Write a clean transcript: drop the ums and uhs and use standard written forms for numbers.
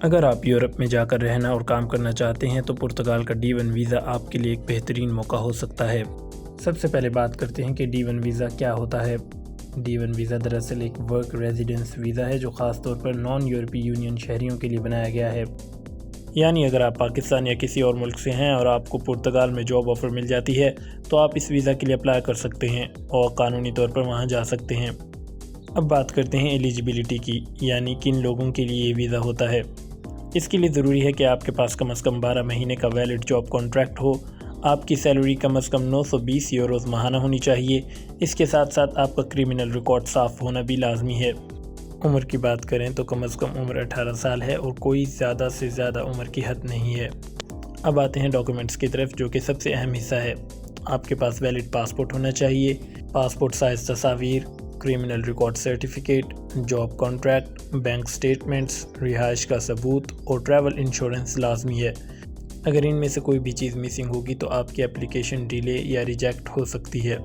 اگر آپ یورپ میں جا کر رہنا اور کام کرنا چاہتے ہیں تو پرتگال کا D1 ویزا آپ کے لیے ایک بہترین موقع ہو سکتا ہے۔ سب سے پہلے بات کرتے ہیں کہ D1 ویزا کیا ہوتا ہے۔ D1 ویزا دراصل ایک ورک ریزیڈنس ویزا ہے جو خاص طور پر نان یورپی یونین شہریوں کے لیے بنایا گیا ہے۔ یعنی اگر آپ پاکستان یا کسی اور ملک سے ہیں اور آپ کو پرتگال میں جاب آفر مل جاتی ہے تو آپ اس ویزا کے لیے اپلائی کر سکتے ہیں اور قانونی طور پر وہاں جا سکتے ہیں۔ اب بات کرتے ہیں ایلیجبلٹی کی، یعنی کن لوگوں کے لیے یہ ویزا ہوتا ہے۔ اس کے لیے ضروری ہے کہ آپ کے پاس کم از کم 12 مہینے کا ویلڈ جاب کانٹریکٹ ہو، آپ کی سیلری کم از کم 920 یوروز ماہانہ ہونی چاہیے، اس کے ساتھ ساتھ آپ کا کرمنل ریکارڈ صاف ہونا بھی لازمی ہے۔ عمر کی بات کریں تو کم از کم عمر 18 سال ہے اور کوئی زیادہ سے زیادہ عمر کی حد نہیں ہے۔ اب آتے ہیں ڈاکومنٹس کی طرف، جو کہ سب سے اہم حصہ ہے۔ آپ کے پاس ویلڈ پاسپورٹ ہونا چاہیے، پاسپورٹ سائز تصاویر، criminal record certificate, job contract, bank statements, رہائش کا ثبوت اور ٹریول انشورنس لازمی ہے۔ اگر ان میں سے کوئی بھی چیز مسنگ ہوگی تو آپ کی اپلیکیشن ڈیلے یا ریجیکٹ ہو سکتی ہے۔